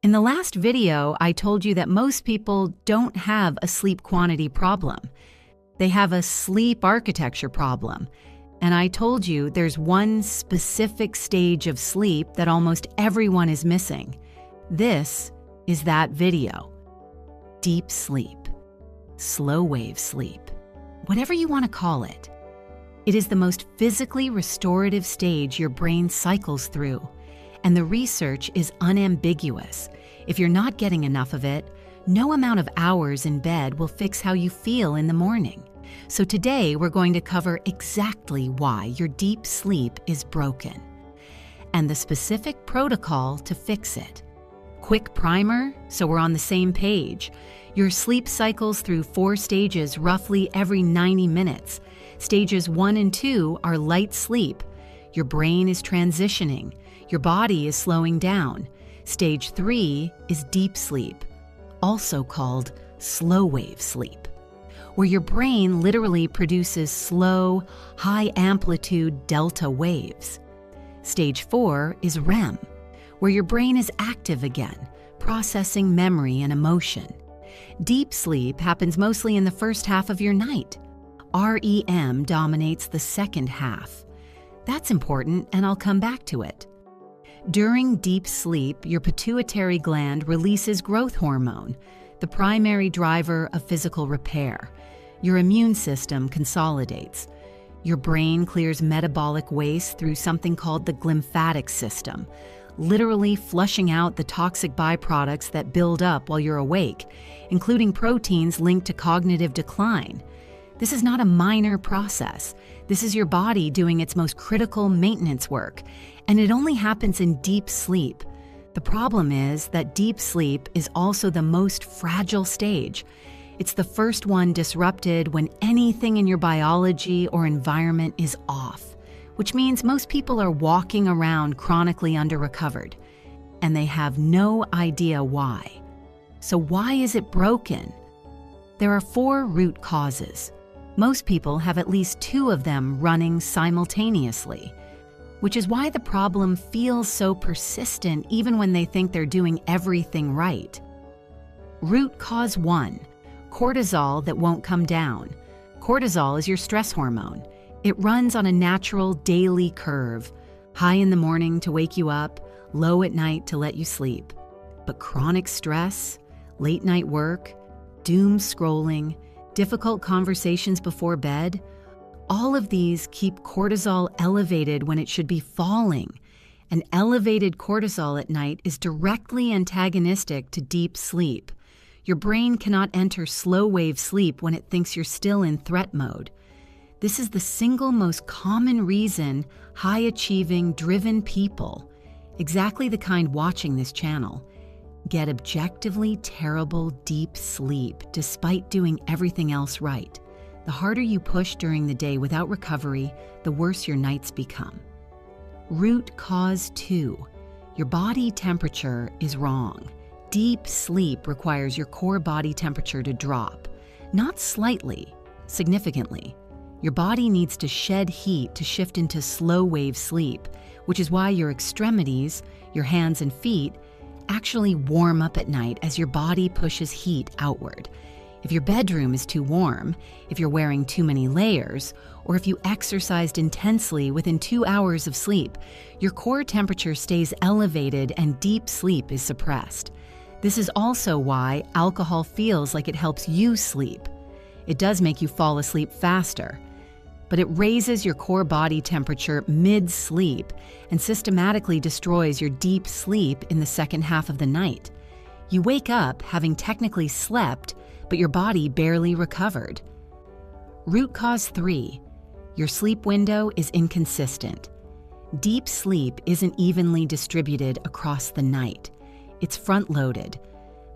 In the last video, I told you that most people don't have a sleep quantity problem. They have a sleep architecture problem. And I told you there's one specific stage of sleep that almost everyone is missing. This is that video. Deep sleep. Slow wave sleep. Whatever you want to call it. It is the most physically restorative stage your brain cycles through. And the research is unambiguous. If you're not getting enough of it, no amount of hours in bed will fix how you feel in the morning. So today we're going to cover exactly why your deep sleep is broken and the specific protocol to fix it. Quick primer, so we're on the same page. Your sleep cycles through 4 stages roughly every 90 minutes. Stages 1 and 2 are light sleep. Your brain is transitioning. Your body is slowing down. Stage 3 is deep sleep, also called slow wave sleep, where your brain literally produces slow, high-amplitude delta waves. Stage 4 is REM, where your brain is active again, processing memory and emotion. Deep sleep happens mostly in the first half of your night. REM dominates the second half. That's important, and I'll come back to it. During deep sleep, your pituitary gland releases growth hormone, the primary driver of physical repair. Your immune system consolidates. Your brain clears metabolic waste through something called the glymphatic system, literally flushing out the toxic byproducts that build up while you're awake, including proteins linked to cognitive decline. This is not a minor process. This is your body doing its most critical maintenance work, and it only happens in deep sleep. The problem is that deep sleep is also the most fragile stage. It's the first one disrupted when anything in your biology or environment is off, which means most people are walking around chronically under-recovered, and they have no idea why. So why is it broken? There are 4 root causes. Most people have at least 2 of them running simultaneously, which is why the problem feels so persistent even when they think they're doing everything right. Root cause 1, cortisol that won't come down. Cortisol is your stress hormone. It runs on a natural daily curve, high in the morning to wake you up, low at night to let you sleep. But chronic stress, late night work, doom scrolling, difficult conversations before bed, all of these keep cortisol elevated when it should be falling. And elevated cortisol at night is directly antagonistic to deep sleep. Your brain cannot enter slow wave sleep when it thinks you're still in threat mode. This is the single most common reason high-achieving, driven people, exactly the kind watching this channel, get objectively terrible deep sleep despite doing everything else right. The harder you push during the day without recovery, the worse your nights become. Root cause 2, your body temperature is wrong. Deep sleep requires your core body temperature to drop, not slightly, significantly. Your body needs to shed heat to shift into slow wave sleep, which is why your extremities, your hands and feet, actually warm up at night as your body pushes heat outward. If your bedroom is too warm, if you're wearing too many layers, or if you exercised intensely within 2 hours of sleep, your core temperature stays elevated and deep sleep is suppressed. This is also why alcohol feels like it helps you sleep. It does make you fall asleep faster, but it raises your core body temperature mid-sleep and systematically destroys your deep sleep in the second half of the night. You wake up having technically slept, but your body barely recovered. Root cause 3, your sleep window is inconsistent. Deep sleep isn't evenly distributed across the night. It's front-loaded.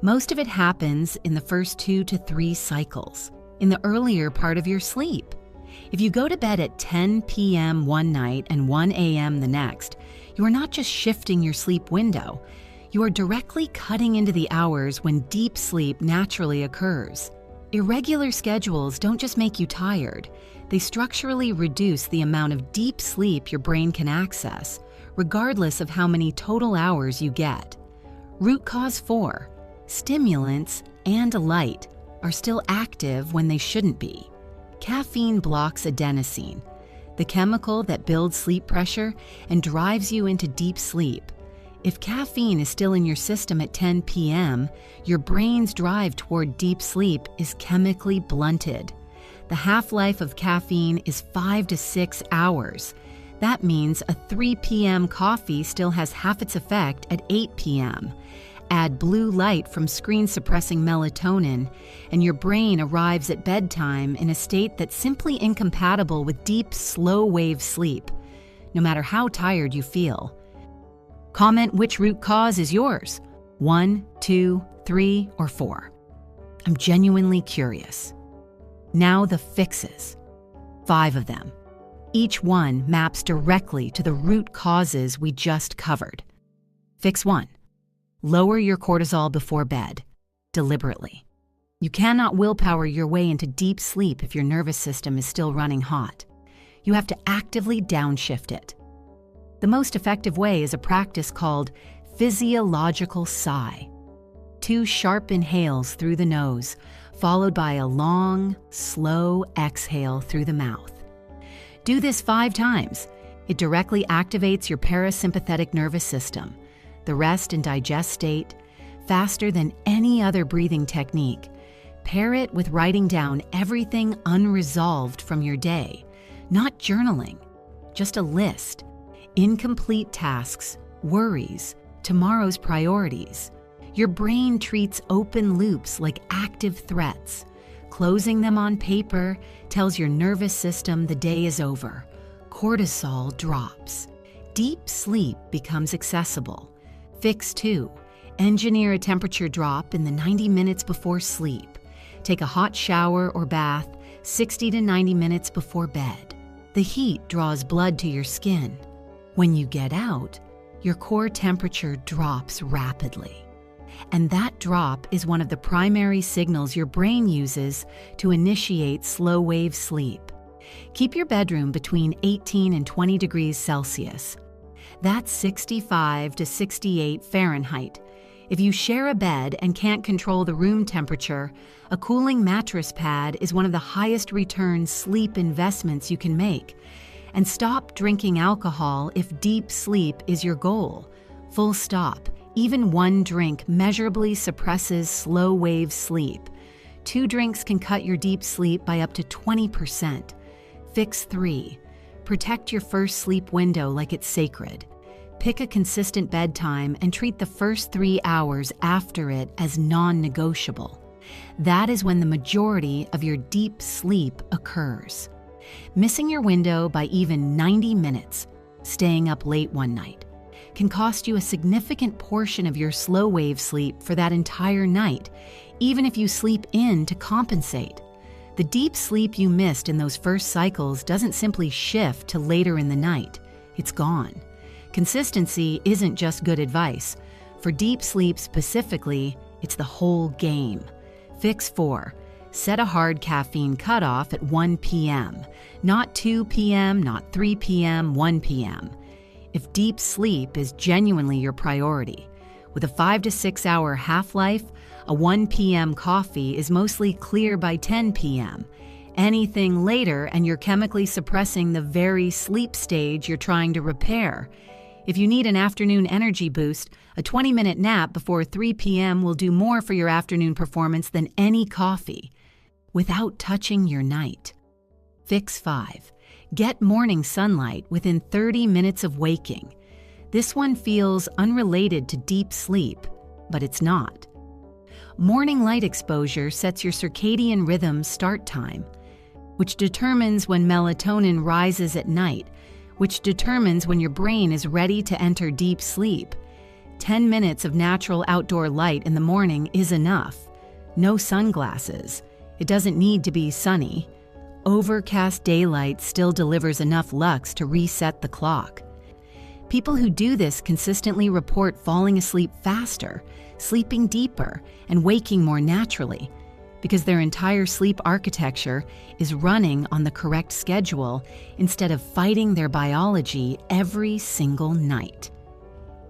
Most of it happens in the first 2 to 3 cycles, in the earlier part of your sleep. If you go to bed at 10 p.m. one night and 1 a.m. the next, you are not just shifting your sleep window, you are directly cutting into the hours when deep sleep naturally occurs. Irregular schedules don't just make you tired, they structurally reduce the amount of deep sleep your brain can access, regardless of how many total hours you get. Root cause 4. Stimulants and light are still active when they shouldn't be. Caffeine blocks adenosine, the chemical that builds sleep pressure and drives you into deep sleep. If caffeine is still in your system at 10 p.m., your brain's drive toward deep sleep is chemically blunted. The half-life of caffeine is 5 to 6 hours. That means a 3 p.m. coffee still has half its effect at 8 p.m. Add blue light from screen-suppressing melatonin, and your brain arrives at bedtime in a state that's simply incompatible with deep, slow-wave sleep, no matter how tired you feel. Comment which root cause is yours: 1, 2, 3, or 4. I'm genuinely curious. Now the fixes. 5 of them. Each one maps directly to the root causes we just covered. Fix 1. Lower your cortisol before bed, deliberately. You cannot willpower your way into deep sleep if your nervous system is still running hot. You have to actively downshift it. The most effective way is a practice called physiological sigh. 2 sharp inhales through the nose, followed by a long, slow exhale through the mouth. Do this 5 times. It directly activates your parasympathetic nervous system, the rest and digest state, faster than any other breathing technique. Pair it with writing down everything unresolved from your day, not journaling, just a list. Incomplete tasks, worries, tomorrow's priorities. Your brain treats open loops like active threats. Closing them on paper tells your nervous system the day is over. Cortisol drops. Deep sleep becomes accessible. Fix 2. Engineer a temperature drop in the 90 minutes before sleep. Take a hot shower or bath 60 to 90 minutes before bed. The heat draws blood to your skin. When you get out, your core temperature drops rapidly. And that drop is one of the primary signals your brain uses to initiate slow-wave sleep. Keep your bedroom between 18 and 20 degrees Celsius. That's 65 to 68 Fahrenheit. If you share a bed and can't control the room temperature, a cooling mattress pad is one of the highest return sleep investments you can make. And stop drinking alcohol if deep sleep is your goal. Full stop. Even 1 drink measurably suppresses slow-wave sleep. 2 drinks can cut your deep sleep by up to 20%. Fix 3. Protect your first sleep window like it's sacred. Pick a consistent bedtime and treat the first 3 hours after it as non-negotiable. That is when the majority of your deep sleep occurs. Missing your window by even 90 minutes, staying up late one night, can cost you a significant portion of your slow-wave sleep for that entire night, even if you sleep in to compensate. The deep sleep you missed in those first cycles doesn't simply shift to later in the night. It's gone. Consistency isn't just good advice. For deep sleep specifically, it's the whole game. Fix 4. Set a hard caffeine cutoff at 1 p.m. Not 2 p.m., not 3 p.m., 1 p.m. If deep sleep is genuinely your priority, with a 5 to 6 hour half-life, a 1 p.m. coffee is mostly clear by 10 p.m. Anything later and you're chemically suppressing the very sleep stage you're trying to repair. If you need an afternoon energy boost, a 20-minute nap before 3 p.m. will do more for your afternoon performance than any coffee, without touching your night. Fix 5. Get morning sunlight within 30 minutes of waking. This one feels unrelated to deep sleep, but it's not. Morning light exposure sets your circadian rhythm start time, which determines when melatonin rises at night, which determines when your brain is ready to enter deep sleep. 10 minutes of natural outdoor light in the morning is enough. No sunglasses. It doesn't need to be sunny. Overcast daylight still delivers enough lux to reset the clock. People who do this consistently report falling asleep faster, sleeping deeper, and waking more naturally, because their entire sleep architecture is running on the correct schedule instead of fighting their biology every single night.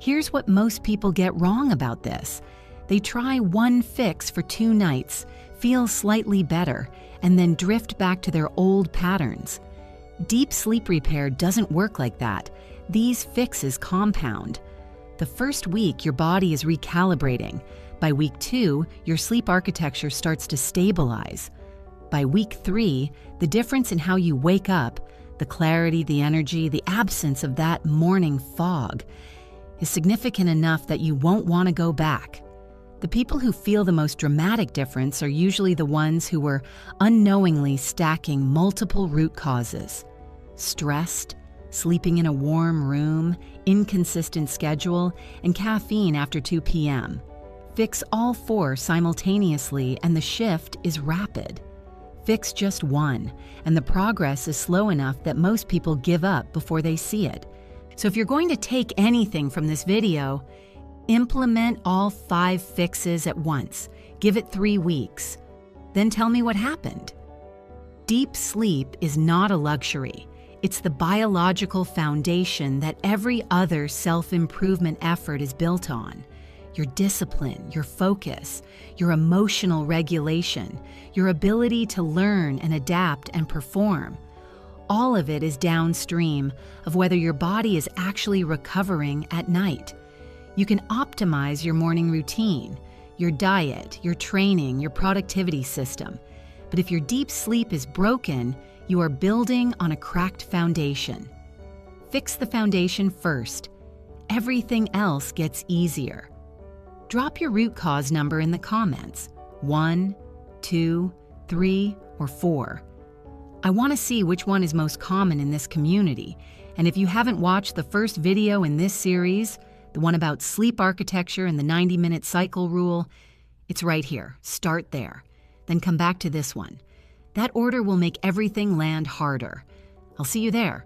Here's what most people get wrong about this. They try one fix for 2 nights, feel slightly better, and then drift back to their old patterns. Deep sleep repair doesn't work like that. These fixes compound. The first week, your body is recalibrating. By week 2, your sleep architecture starts to stabilize. By week 3, the difference in how you wake up, the clarity, the energy, the absence of that morning fog, is significant enough that you won't want to go back. The people who feel the most dramatic difference are usually the ones who were unknowingly stacking multiple root causes. Stressed, sleeping in a warm room, inconsistent schedule, and caffeine after 2 p.m. Fix all 4 simultaneously and the shift is rapid. Fix just one, and the progress is slow enough that most people give up before they see it. So if you're going to take anything from this video, implement all 5 fixes at once. Give it 3 weeks. Then tell me what happened. Deep sleep is not a luxury. It's the biological foundation that every other self-improvement effort is built on. Your discipline, your focus, your emotional regulation, your ability to learn and adapt and perform. All of it is downstream of whether your body is actually recovering at night. You can optimize your morning routine, your diet, your training, your productivity system. But if your deep sleep is broken, you are building on a cracked foundation. Fix the foundation first. Everything else gets easier. Drop your root cause number in the comments. 1, 2, 3, or 4. I want to see which one is most common in this community. And if you haven't watched the first video in this series, the one about sleep architecture and the 90-minute cycle rule, it's right here. Start there. Then come back to this one. That order will make everything land harder. I'll see you there.